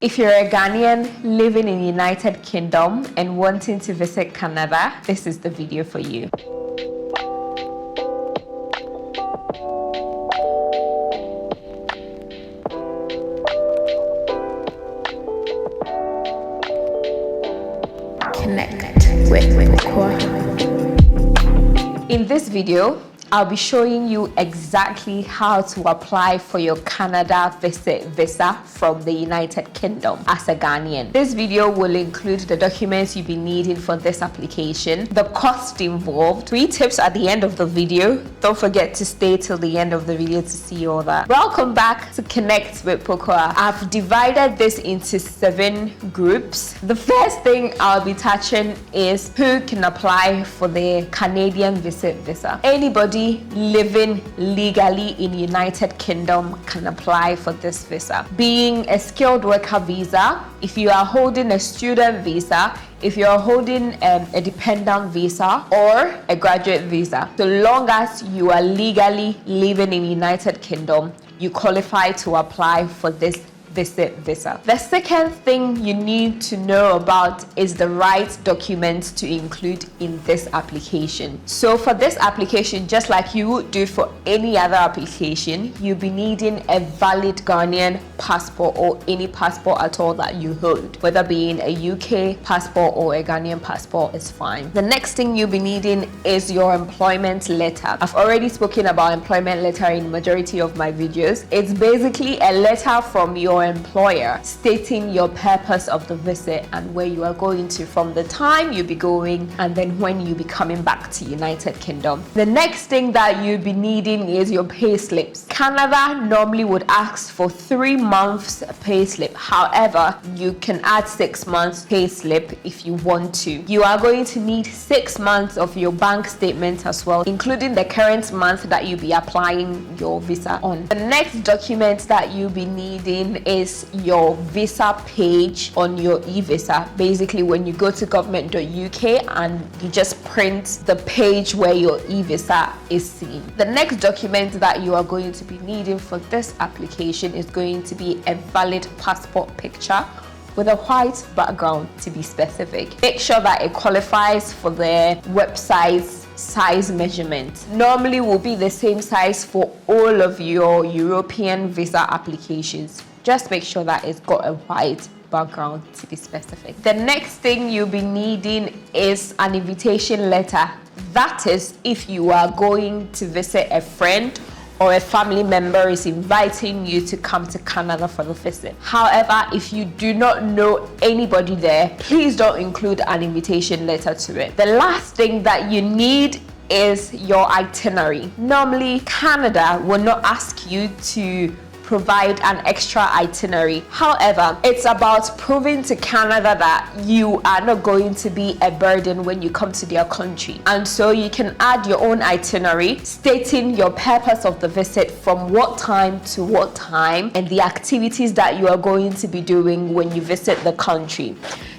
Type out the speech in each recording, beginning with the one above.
If you're a Ghanaian living in the United Kingdom and wanting to visit Canada, this is the video for you. Connect with Core. In this video, I'll be showing you exactly how to apply for your Canada visa from the United Kingdom as a Ghanaian. This video will include the documents you'll be needing for this application, the cost involved, 3 tips at the end of the video. Don't forget to stay till the end of the video to see all that. Welcome back to Connect with Pokoa. I've divided this into 7 groups. The first thing I'll be touching is who can apply for the Canadian visa. Anybody living legally in United Kingdom can apply for this visa. Being a skilled worker visa, if you are holding a student visa, if you're holding a dependent visa or a graduate visa, so long as you are legally living in United Kingdom, you qualify to apply for this visa. The second thing you need to know about is the right documents to include in this application. So for this application, just like you would do for any other application, you'll be needing a valid Ghanaian passport or any passport at all that you hold, whether being a UK passport or a Ghanaian passport is fine. The next thing you'll be needing is your employment letter. I've already spoken about employment letter in majority of my videos. It's basically a letter from your employer stating your purpose of the visit and where you are going to from the time you'll be going and then when you'll be coming back to United Kingdom. The next thing that you'll be needing is your pay slips. Canada normally would ask for 3 months pay slip. However, you can add 6 months pay slip if you want to. You are going to need 6 months of your bank statement as well, including the current month that you'll be applying your visa on. The next document that you'll be needing is your visa page on your e-visa. Basically, when you go to government.uk and you just print the page where your e-visa is seen. The next document that you are going to be needing for this application is going to be a valid passport picture with a white background, to be specific. Make sure that it qualifies for the website's size measurement. Normally will be the same size for all of your European visa applications. Just make sure that it's got a white background, to be specific. The next thing you'll be needing is an invitation letter. That is if you are going to visit a friend or a family member is inviting you to come to Canada for the visit. However, if you do not know anybody there, please don't include an invitation letter to it. The last thing that you need is your itinerary. Normally, Canada will not ask you to provide an extra itinerary. However, it's about proving to Canada that you are not going to be a burden when you come to their country. And so you can add your own itinerary stating your purpose of the visit, from what time to what time, and the activities that you are going to be doing when you visit the country.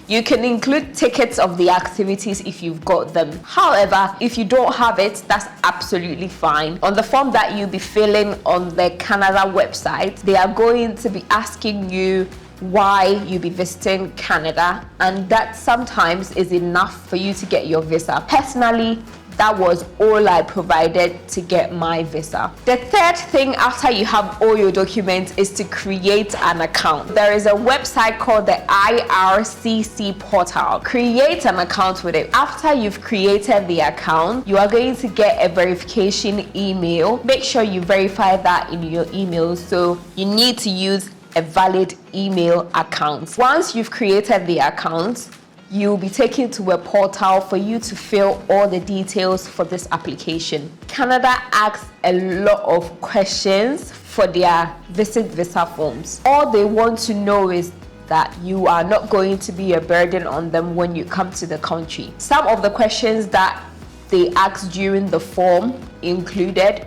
You can include tickets of the activities if you've got them. However, if you don't have it, that's absolutely fine. On the form that you'll be filling on the Canada website, they are going to be asking you why you'll be visiting Canada, and that sometimes is enough for you to get your visa. Personally, that was all I provided to get my visa. The third thing after you have all your documents is to create an account. There is a website called the IRCC portal. Create an account with it. After you've created the account, you are going to get a verification email. Make sure you verify that in your email. So you need to use a valid email account. Once you've created the account, you'll be taken to a portal for you to fill all the details for this application. Canada asks a lot of questions for their visit visa forms. All they want to know is that you are not going to be a burden on them when you come to the country. Some of the questions that they asked during the form included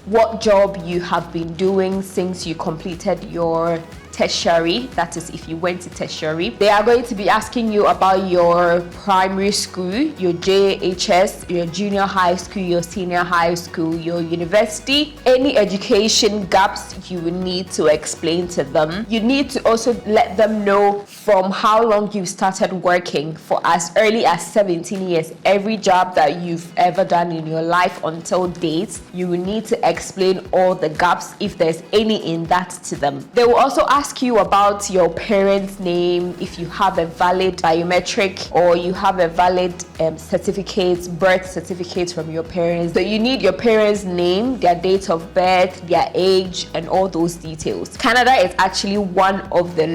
what job you have been doing since you completed your tertiary, that is if you went to tertiary, they are going to be asking you about your primary school, your JHS, your junior high school, your senior high school, your university, any education gaps you will need to explain to them. You need to also let them know from how long you started working. For as early as 17 years, every job that you've ever done in your life until date, you will need to explain all the gaps if there's any in that to them. They will also ask you about your parents' name, if you have a valid biometric or you have a valid certificate, birth certificate from your parents. So you need your parents' name, their date of birth, their age, and all those details. Canada is actually one of the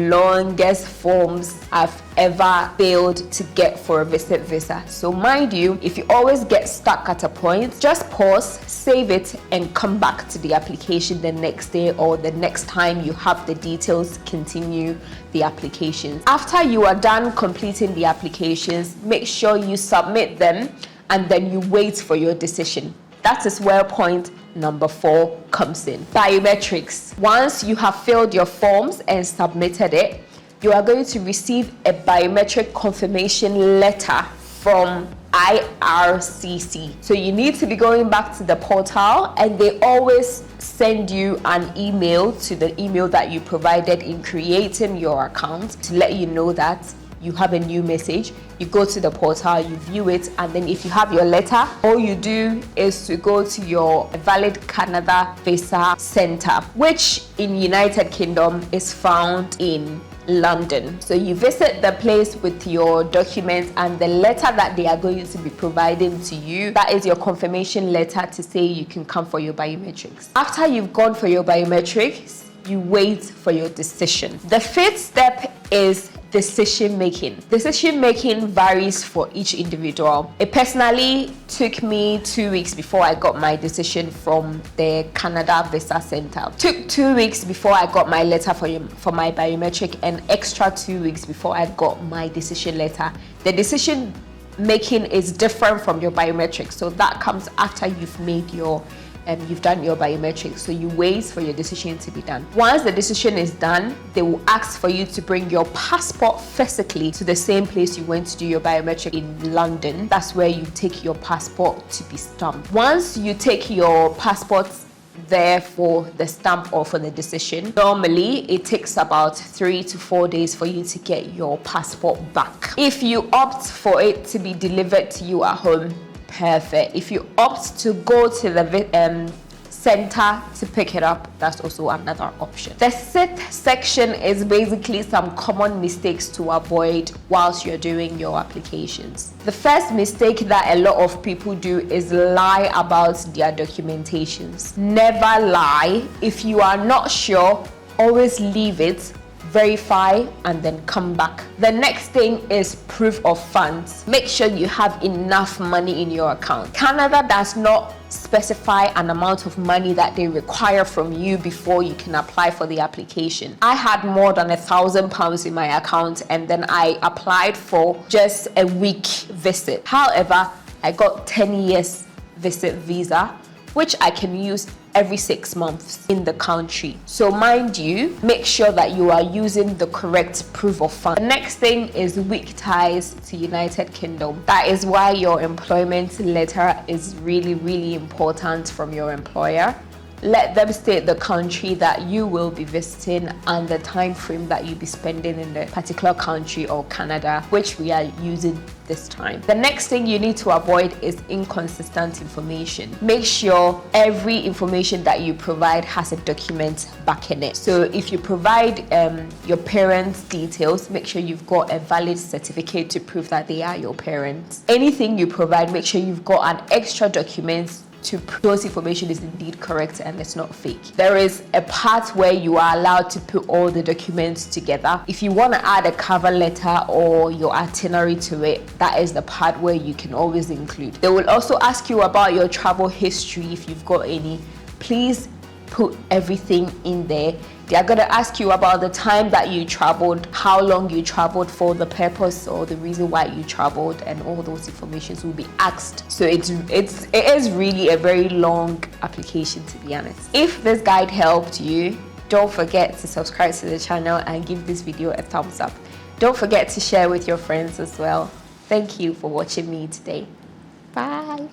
longest forms I've ever failed to get for a visit visa. So mind you, if you always get stuck at a point, just pause, save it, and come back to the application the next day or the next time you have the details, continue the applications. After you are done completing the applications, make sure you submit them and then you wait for your decision. That is where point number 4 comes in. Biometrics. Once you have filled your forms and submitted it, you are going to receive a biometric confirmation letter from IRCC. So you need to be going back to the portal, and they always send you an email to the email that you provided in creating your account to let you know that you have a new message. You go to the portal, you view it, and then if you have your letter, all you do is to go to your valid Canada visa center, which in United Kingdom is found in London. So you visit the place with your documents and the letter that they are going to be providing to you, that is your confirmation letter to say you can come for your biometrics. After you've gone for your biometrics, you wait for your decision. The 5th step is decision making. Decision making varies for each individual. It personally took me 2 weeks before I got my decision from the Canada Visa Center. Took 2 weeks before I got my letter for my biometric, and extra 2 weeks before I got my decision letter. The decision making is different from your biometric, so that comes after you've made your you've done your biometrics. So you wait for your decision to be done. Once the decision is done, they will ask for you to bring your passport physically to the same place you went to do your biometric in London. That's where you take your passport to be stamped. Once you take your passport there for the stamp or for the decision, normally it takes about 3 to 4 days for you to get your passport back. If you opt for it to be delivered to you at home, perfect. If you opt to go to the center to pick it up, that's also another option. The 6th section is basically some common mistakes to avoid whilst you're doing your applications. The first mistake that a lot of people do is lie about their documentations. Never lie. If you are not sure, always leave it, verify, and then come back. The next thing is proof of funds. Make sure you have enough money in your account. Canada does not specify an amount of money that they require from you before you can apply for the application. I had more than £1,000 in my account, and then I applied for just a week visit. However, I got 10 years visit visa, which I can use every 6 months in the country. So mind you, make sure that you are using the correct proof of funds. The next thing is weak ties to United Kingdom. That is why your employment letter is really, really important from your employer. Let them state the country that you will be visiting and the time frame that you'll be spending in the particular country or Canada, which we are using this time. The next thing you need to avoid is inconsistent information. Make sure every information that you provide has a document backing it. So if you provide your parents' details, make sure you've got a valid certificate to prove that they are your parents. Anything you provide, make sure you've got an extra document to prove those information is indeed correct and it's not fake. There is a part where you are allowed to put all the documents together. If you want to add a cover letter or your itinerary to it, that is the part where you can always include. They will also ask you about your travel history if you've got any. Please put everything in there. They are going to ask you about the time that you traveled, how long you traveled for, the purpose or the reason why you traveled, and all those informations will be asked. So it is really a very long application, to be honest. If this guide helped you, don't forget to subscribe to the channel and give this video a thumbs up. Don't forget to share with your friends as well. Thank you for watching me today. Bye.